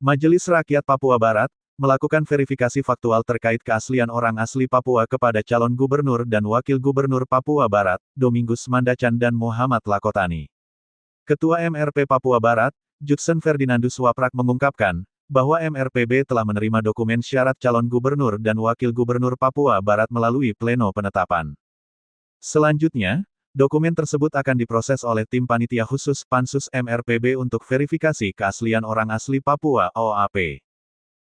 Majelis Rakyat Papua Barat melakukan verifikasi faktual terkait keaslian orang asli Papua kepada calon gubernur dan wakil gubernur Papua Barat, Domingus Mandacan dan Muhammad Lakotani. Ketua MRP Papua Barat, Judson Ferdinandus Waprak mengungkapkan, bahwa MRPB telah menerima dokumen syarat calon gubernur dan wakil gubernur Papua Barat melalui pleno penetapan. Selanjutnya, dokumen tersebut akan diproses oleh tim panitia khusus Pansus MRPB untuk verifikasi keaslian orang asli Papua (OAP).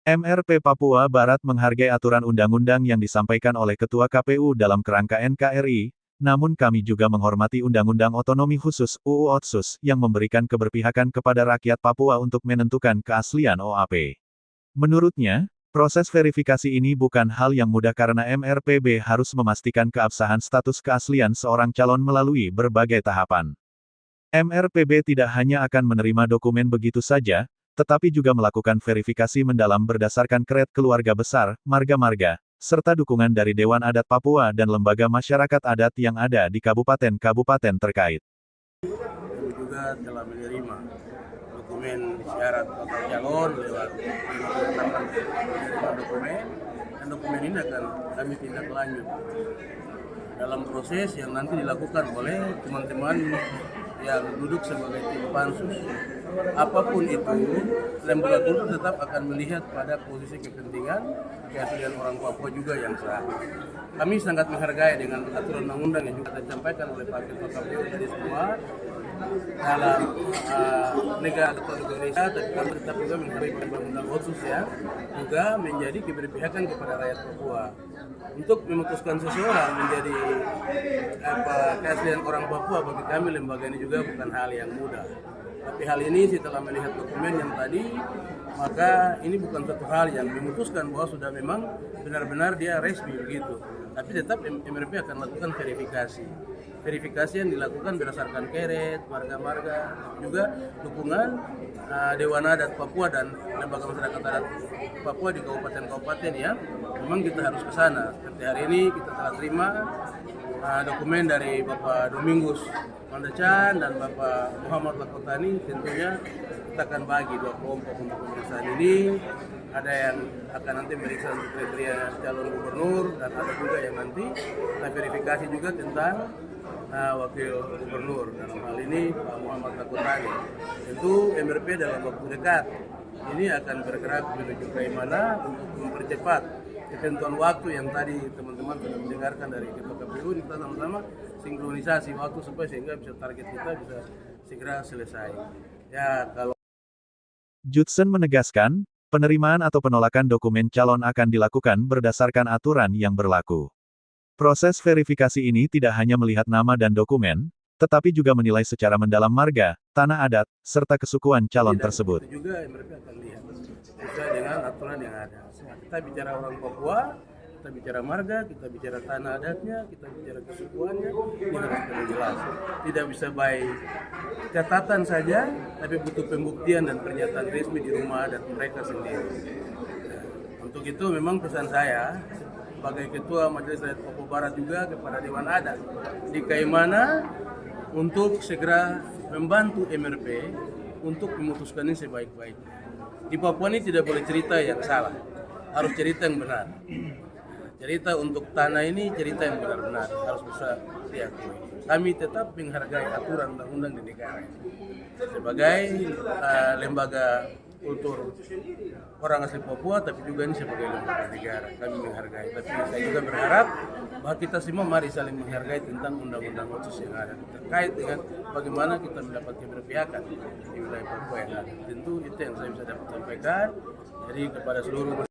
MRP Papua Barat menghargai aturan undang-undang yang disampaikan oleh Ketua KPU dalam kerangka NKRI, namun kami juga menghormati Undang-Undang Otonomi Khusus (UU Otsus) yang memberikan keberpihakan kepada rakyat Papua untuk menentukan keaslian OAP. Menurutnya, proses verifikasi ini bukan hal yang mudah karena MRPB harus memastikan keabsahan status keaslian seorang calon melalui berbagai tahapan. MRPB tidak hanya akan menerima dokumen begitu saja, tetapi juga melakukan verifikasi mendalam berdasarkan kred keluarga besar, marga-marga, serta dukungan dari Dewan Adat Papua dan lembaga masyarakat adat yang ada di kabupaten-kabupaten terkait. Kami juga telah menerima dokumen syarat bakal calon lewat dokumen, dan dokumen ini akan kami tindak lanjut dalam proses yang nanti dilakukan oleh teman-teman yang duduk sebagai tim pansus. Apapun itu, lembaga kultur tetap akan melihat pada posisi kepentingan keaslian orang Papua juga yang sah. Kami sangat menghargai dengan aturan undang-undang yang juga disampaikan oleh Pak Ketua KPU tadi semua dalam negara kesatuan Indonesia, tapi kami tetap juga menghargai undang-undang Otsus ya, juga menjadi keberpihakan kepada rakyat Papua. Untuk memutuskan seseorang menjadi keaslian orang Papua, bagi kami lembaga ini juga bukan hal yang mudah. Tapi hal ini setelah melihat dokumen yang tadi, maka ini bukan satu hal yang memutuskan bahwa sudah memang benar-benar dia resmi begitu. Tapi tetap MRP akan lakukan verifikasi. Verifikasi yang dilakukan berdasarkan keret, marga-marga, juga dukungan Dewan Adat Papua dan lembaga masyarakat adat Papua di kabupaten-kabupaten ya. Memang kita harus ke sana. Seperti hari ini kita telah terima dokumen dari Bapak Domingus Mandacan dan Bapak Muhammad Lakotani. Tentunya kita akan bagi dua kelompok untuk pemeriksaan ini. Ada yang akan nanti meriksa untuk kriteria calon gubernur dan ada juga yang nanti kita verifikasi juga tentang wakil gubernur. Dalam hal ini Pak Muhammad Lakotani. Tentu MRP dalam waktu dekat ini akan bergerak menuju ke mana untuk mempercepat ketentuan waktu yang tadi teman-teman sudah mendengarkan dari Ketua KPU. Kita sama-sama sinkronisasi waktu supaya sehingga bisa target kita bisa segera selesai. Ya, kalau Judson menegaskan, penerimaan atau penolakan dokumen calon akan dilakukan berdasarkan aturan yang berlaku. Proses verifikasi ini tidak hanya melihat nama dan dokumen, tetapi juga menilai secara mendalam marga, tanah adat, serta kesukuan calon tersebut. Itu juga mereka akan lihat sesuai dengan aturan yang ada. Kita bicara orang Papua, kita bicara marga, kita bicara tanah adatnya, kita bicara kesukuannya, ini harus sudah jelas. Tidak bisa baik catatan saja, tapi butuh pembuktian dan pernyataan resmi di rumah adat mereka sendiri. Untuk itu memang pesan saya sebagai Ketua Majelis Rakyat Papua Barat juga kepada Dewan Adat di Kaimana untuk segera membantu MRP untuk memutuskan ini sebaik-baiknya. Di Papua ini tidak boleh cerita yang salah, harus cerita yang benar. Cerita untuk tanah ini cerita yang benar-benar harus bisa diakui. Kami tetap menghargai aturan undang-undang di negara ini. Sebagai lembaga kultur orang asli Papua, tapi juga ini sebagai lembaga negara, kami menghargai. Tapi saya juga berharap bahwa kita semua mari saling menghargai tentang undang-undang Otsus yang ada terkait dengan bagaimana kita mendapat keberpihakan di wilayah Papua yang ada. Tentu itu yang saya bisa dapat sampaikan. Jadi kepada seluruh